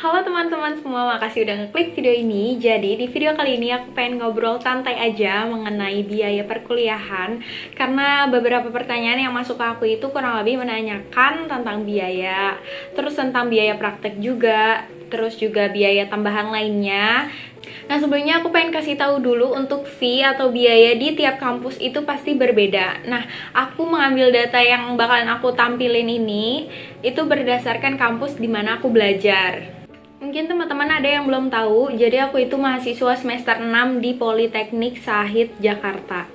Halo teman-teman semua, makasih udah ngeklik video ini. Jadi di video kali ini aku pengen ngobrol santai aja mengenai biaya perkuliahan. Karena beberapa pertanyaan yang masuk ke aku itu kurang lebih menanyakan tentang biaya, terus tentang biaya praktek juga, terus juga biaya tambahan lainnya. Nah, sebelumnya aku pengen kasih tahu dulu untuk fee atau biaya di tiap kampus itu pasti berbeda. Nah, aku mengambil data yang bakalan aku tampilin ini itu berdasarkan kampus di mana aku belajar. Mungkin teman-teman ada yang belum tahu, jadi aku itu mahasiswa semester 6 di Politeknik Sahid Jakarta.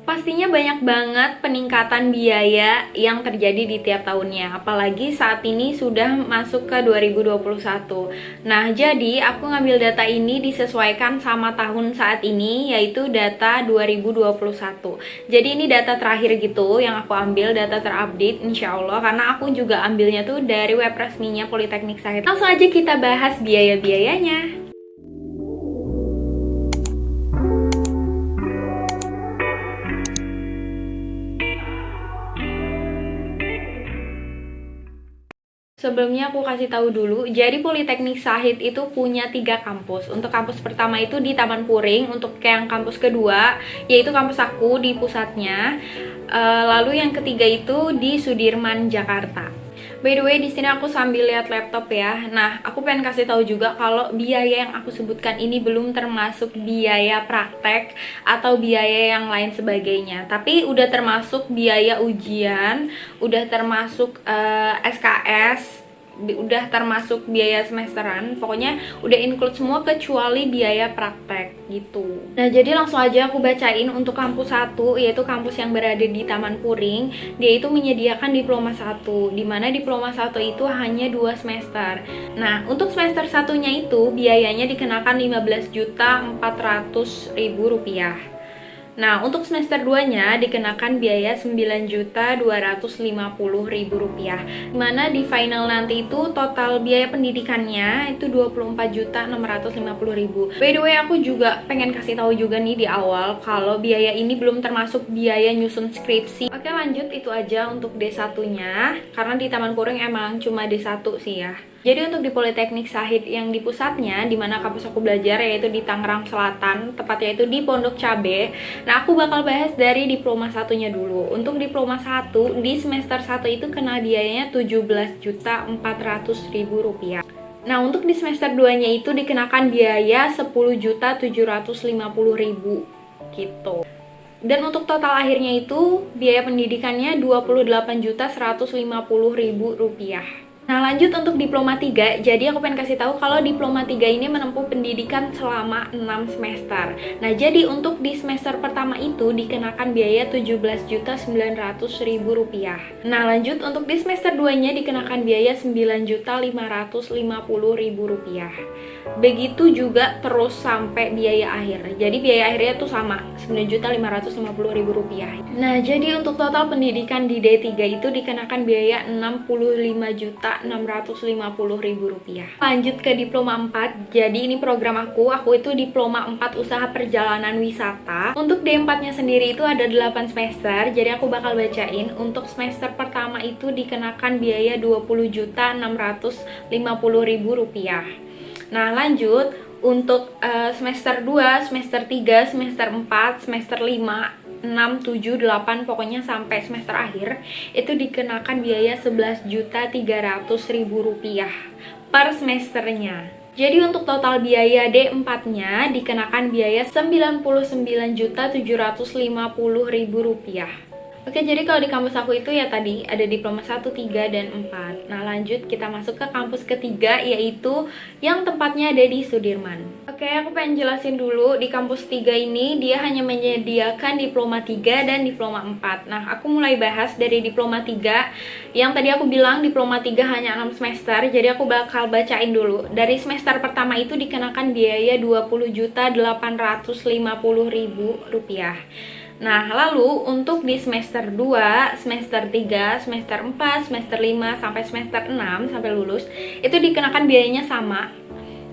Pastinya banyak banget peningkatan biaya yang terjadi di tiap tahunnya, apalagi saat ini sudah masuk ke 2021. Nah, jadi aku ngambil data ini disesuaikan sama tahun saat ini, yaitu data 2021. Jadi ini data terakhir gitu yang aku ambil, data terupdate insya Allah, karena aku juga ambilnya tuh dari web resminya Politeknik Sahid. Langsung aja kita bahas biaya-biayanya. Sebelumnya aku kasih tahu dulu, jadi Politeknik Sahid itu punya 3 kampus. Untuk kampus pertama itu di Taman Puring, untuk yang kampus kedua yaitu kampus aku di pusatnya. Lalu yang ketiga itu di Sudirman, Jakarta. By the way, di sini aku sambil lihat laptop ya. Nah, aku pengen kasih tahu juga kalau biaya yang aku sebutkan ini belum termasuk biaya praktek atau biaya yang lain sebagainya. Tapi udah termasuk biaya ujian, udah termasuk SKS, udah termasuk biaya semesteran. Pokoknya udah include semua kecuali biaya praktek gitu. Nah, jadi langsung aja aku bacain untuk kampus 1, yaitu kampus yang berada di Taman Puring. Dia itu menyediakan diploma 1, dimana diploma 1 itu hanya 2 semester. Nah, untuk semester satunya itu biayanya dikenakan Rp15.400.000. Nah, untuk semester 2-nya dikenakan biaya Rp9.250.000. Dimana di final nanti itu total biaya pendidikannya itu Rp24.650.000. By the way, aku juga pengen kasih tahu juga nih di awal kalau biaya ini belum termasuk biaya nyusun skripsi. Oke, lanjut, itu aja untuk D1-nya. Karena di Taman Puring emang cuma D1 sih ya. Jadi untuk di Politeknik Sahid yang di pusatnya, di mana kampus aku belajar, yaitu di Tangerang Selatan, tepatnya itu di Pondok Cabe. Nah, aku bakal bahas dari diploma 1-nya dulu. Untuk diploma 1, di semester 1 itu kena biayanya Rp17.400.000. Nah, untuk di semester 2-nya itu dikenakan biaya Rp10.750.000 gitu. Dan untuk total akhirnya itu biaya pendidikannya Rp28.150.000. Nah, lanjut untuk diploma 3. Jadi aku pengen kasih tahu kalau diploma 3 ini menempuh pendidikan selama 6 semester. Nah, jadi untuk di semester pertama itu dikenakan biaya Rp17.900.000. Nah, lanjut untuk di semester 2-nya dikenakan biaya Rp9.550.000. Begitu juga terus sampai biaya akhir. Jadi biaya akhirnya tuh sama, Rp9.550.000. Nah, jadi untuk total pendidikan di D3 itu dikenakan biaya Rp65.650.000. Lanjut ke diploma 4. Jadi ini program aku itu diploma 4 usaha perjalanan wisata. Untuk D4-nya sendiri itu ada 8 semester. Jadi aku bakal bacain. Untuk semester pertama itu dikenakan biaya Rp20.650.000. Nah, lanjut untuk semester 2, semester 3, semester 4, semester 5, 6, 7, 8, pokoknya sampai semester akhir itu dikenakan biaya Rp11.300.000 per semesternya. Jadi untuk total biaya D4-nya dikenakan biaya Rp99.750.000. Oke, jadi kalau di kampus aku itu ya tadi ada diploma 1, 3, dan 4. Nah, lanjut kita masuk ke kampus ketiga, yaitu yang tempatnya ada di Sudirman. Oke, aku pengen jelasin dulu, di kampus 3 ini dia hanya menyediakan diploma 3 dan diploma 4. Nah, aku mulai bahas dari diploma 3. Yang tadi aku bilang diploma 3 hanya 6 semester, jadi aku bakal bacain dulu. Dari semester pertama itu dikenakan biaya Rp20.850.000. Nah, lalu untuk di semester 2, semester 3, semester 4, semester 5, sampai semester 6, sampai lulus, itu dikenakan biayanya sama,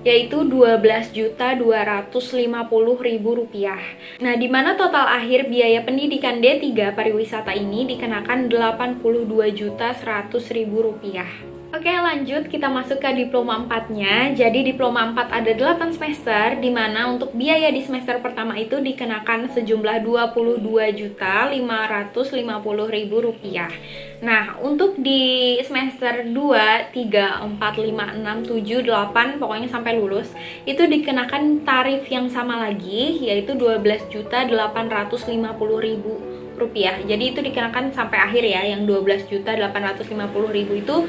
yaitu Rp12.250.000. Nah, di mana total akhir biaya pendidikan D3 pariwisata ini dikenakan Rp82.100.000. Oke, lanjut kita masuk ke diploma 4-nya. Jadi diploma 4 ada 8 semester, di mana untuk biaya di semester pertama itu dikenakan sejumlah Rp22.550.000. Nah, untuk di semester 2, 3, 4, 5, 6, 7, 8, pokoknya sampai lulus, itu dikenakan tarif yang sama lagi, yaitu Rp12.850.000. Jadi itu dikenakan sampai akhir ya, yang Rp12.850.000 itu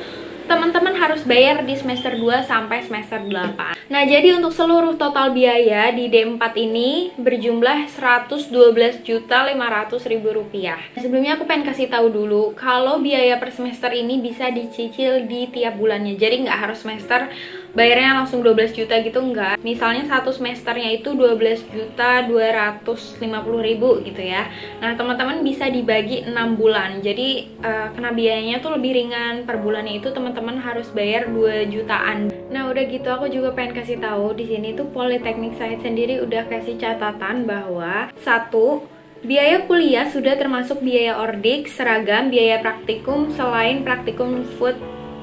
teman-teman harus bayar di semester 2 sampai semester 8. Nah, jadi untuk seluruh total biaya di D4 ini berjumlah Rp112.500.000. Sebelumnya aku pengen kasih tahu dulu kalau biaya per semester ini bisa dicicil di tiap bulannya. Jadi nggak harus semester bayarnya langsung 12 juta gitu, enggak. Misalnya satu semesternya itu 12.250.000 gitu ya. Nah, teman-teman bisa dibagi 6 bulan. Jadi kena biayanya tuh lebih ringan. Per bulannya itu teman-teman harus bayar 2 jutaan. Nah, udah gitu aku juga pengen kasih tahu di sini tuh Politeknik Sahid sendiri udah kasih catatan bahwa satu, biaya kuliah sudah termasuk biaya ordik, seragam, biaya praktikum selain praktikum food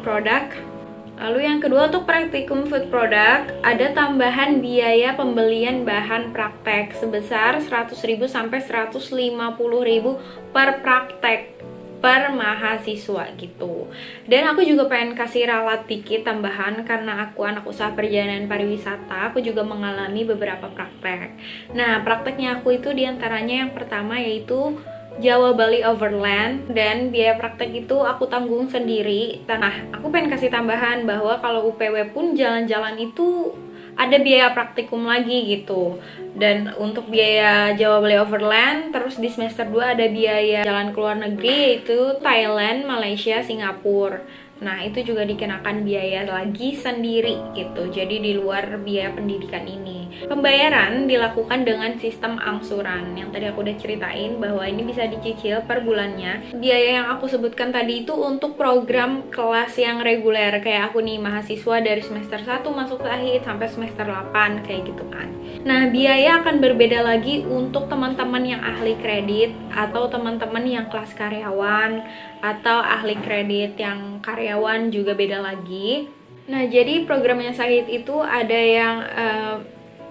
product. Lalu yang kedua, untuk praktikum food product ada tambahan biaya pembelian bahan praktek sebesar 100.000 sampai 150.000 per praktek per mahasiswa gitu. Dan aku juga pengen kasih ralat dikit tambahan karena aku anak usaha perjalanan pariwisata, aku juga mengalami beberapa praktek. Nah, prakteknya aku itu diantaranya yang pertama yaitu Jawa Bali Overland, dan biaya praktek itu aku tanggung sendiri. Nah, aku pengen kasih tambahan bahwa kalau UPW pun jalan-jalan itu ada biaya praktikum lagi gitu. Dan untuk biaya Jawa Bali Overland, terus di semester 2 ada biaya jalan ke luar negeri yaitu Thailand, Malaysia, Singapura. Nah, itu juga dikenakan biaya lagi sendiri gitu. Jadi di luar biaya pendidikan ini. Pembayaran dilakukan dengan sistem angsuran. Yang tadi aku udah ceritain bahwa ini bisa dicicil per bulannya. Biaya yang aku sebutkan tadi itu untuk program kelas yang reguler. Kayak aku nih mahasiswa dari semester 1 masuk ke akhir sampai semester 8 kayak gitu kan. Nah, biaya akan berbeda lagi untuk teman-teman yang ahli kredit atau teman-teman yang kelas karyawan atau ahli kredit yang karyawan juga beda lagi. Nah, jadi programnya Sahid itu ada yang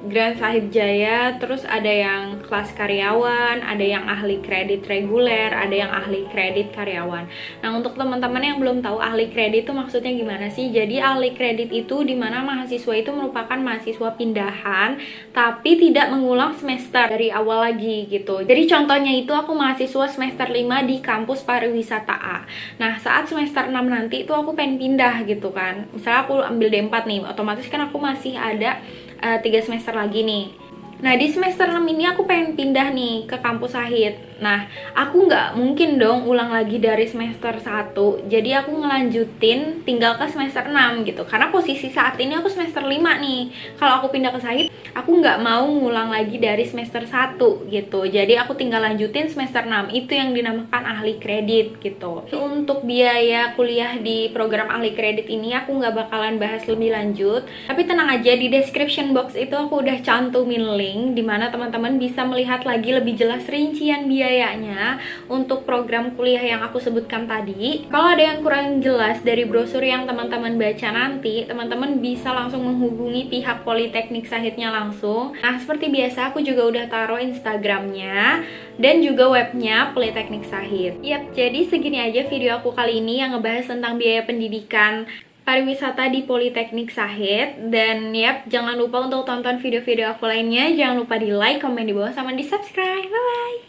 Grand Sahid Jaya, terus ada yang kelas karyawan, ada yang ahli kredit reguler, ada yang ahli kredit karyawan. Nah, untuk teman-teman yang belum tahu ahli kredit itu maksudnya gimana sih? Jadi ahli kredit itu dimana mahasiswa itu merupakan mahasiswa pindahan, tapi tidak mengulang semester dari awal lagi gitu. Jadi contohnya itu aku mahasiswa semester 5 di kampus pariwisata A. Nah, saat semester 6 nanti itu aku pengen pindah gitu kan. Misalnya aku ambil D4 nih, otomatis kan aku masih ada 3 semester lagi nih. Nah, di semester 6 ini aku pengen pindah nih ke kampus Sahid. Nah, aku nggak mungkin dong ulang lagi dari semester 1. Jadi aku ngelanjutin tinggal ke semester 6 gitu. Karena posisi saat ini aku semester 5 nih. Kalau aku pindah ke Sahid, aku nggak mau ngulang lagi dari semester 1 gitu. Jadi aku tinggal lanjutin semester 6. Itu yang dinamakan ahli kredit gitu. Untuk biaya kuliah di program ahli kredit ini aku nggak bakalan bahas lebih lanjut. Tapi tenang aja, di description box itu aku udah cantumin link dimana teman-teman bisa melihat lagi lebih jelas rincian biayanya untuk program kuliah yang aku sebutkan tadi. Kalau ada yang kurang jelas dari brosur yang teman-teman baca nanti, teman-teman bisa langsung menghubungi pihak Politeknik Sahidnya langsung. Nah, seperti biasa aku juga udah taruh Instagramnya dan juga webnya Politeknik Sahid. Yap, jadi segini aja video aku kali ini yang ngebahas tentang biaya pendidikan pariwisata di Politeknik Sahid. Dan yap, jangan lupa untuk tonton video-video aku lainnya. Jangan lupa di like, komen di bawah, sama di subscribe. Bye bye.